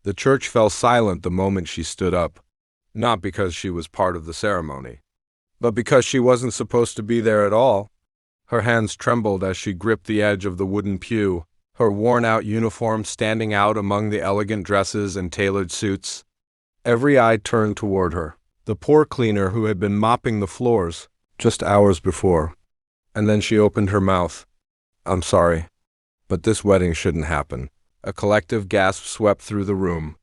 The church fell silent the moment she stood up, not because she was part of the ceremony, but because she wasn't supposed to be there at all. Her hands trembled as she gripped the edge of the wooden pew, her worn-out uniform standing out among the elegant dresses and tailored suits. Every eye turned toward her, the poor cleaner who had been mopping the floors just hours before. And then she opened her mouth. "I'm sorry, but this wedding shouldn't happen." A collective gasp swept through the room.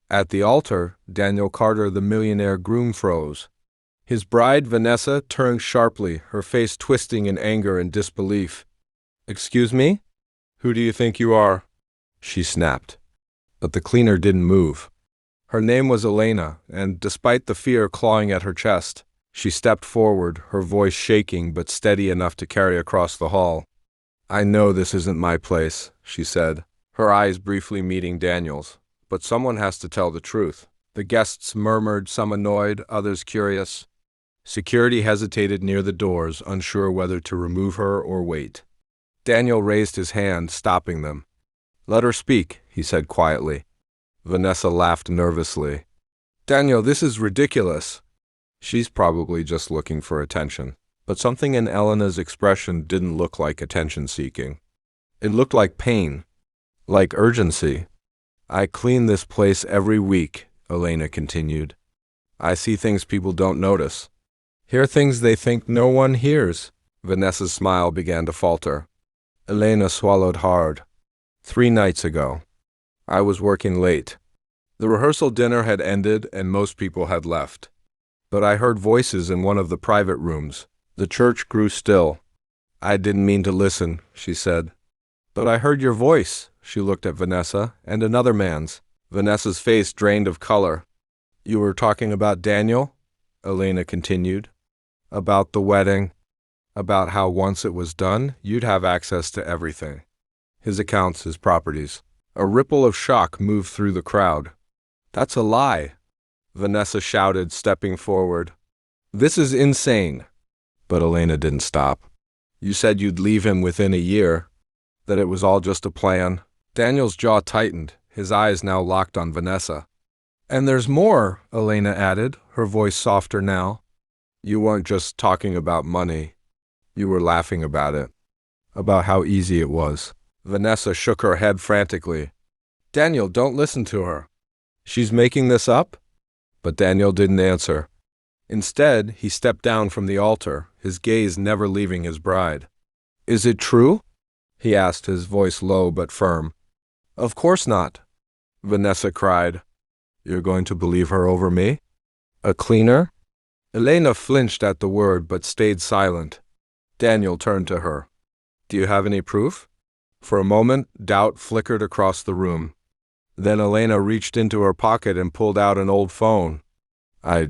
At the altar, Daniel Carter, the millionaire groom, froze. His bride, Vanessa, turned sharply, her face twisting in anger and disbelief. "Excuse me? Who do you think you are?" she snapped. But the cleaner didn't move. Her name was Elena, and despite the fear clawing at her chest, she stepped forward, her voice shaking but steady enough to carry across the hall. "I know this isn't my place," she said, her eyes briefly meeting Daniel's. "But someone has to tell the truth." The guests murmured, some annoyed, others curious. Security hesitated near the doors, unsure whether to remove her or wait. Daniel raised his hand, stopping them. "Let her speak," he said quietly. Vanessa laughed nervously. "Daniel, this is ridiculous." She's probably just looking for attention. But something in Elena's expression didn't look like attention-seeking. It looked like pain, like urgency. "I clean this place every week," Elena continued. "I see things people don't notice. Hear things they think no one hears." Vanessa's smile began to falter. Elena swallowed hard. 3 nights ago. I was working late. The rehearsal dinner had ended and most people had left. But I heard voices in one of the private rooms. The church grew still. "I didn't mean to listen," she said. "But I heard your voice." She looked at Vanessa and another man's. Vanessa's face drained of color. "You were talking about Daniel?" Elena continued. "About the wedding. About how once it was done, you'd have access to everything. His accounts, his properties." A ripple of shock moved through the crowd. "That's a lie," Vanessa shouted, stepping forward. "This is insane." But Elena didn't stop. "You said you'd leave him within a year, that it was all just a plan." Daniel's jaw tightened, his eyes now locked on Vanessa. "And there's more," Elena added, her voice softer now. "You weren't just talking about money. You were laughing about it. About how easy it was." Vanessa shook her head frantically. "Daniel, don't listen to her. She's making this up?" But Daniel didn't answer. Instead, he stepped down from the altar, his gaze never leaving his bride. "Is it true?" he asked, his voice low but firm. "Of course not," Vanessa cried. "You're going to believe her over me? A cleaner?" Elena flinched at the word but stayed silent. Daniel turned to her. "Do you have any proof?" For a moment, doubt flickered across the room. Then Elena reached into her pocket and pulled out an old phone. "I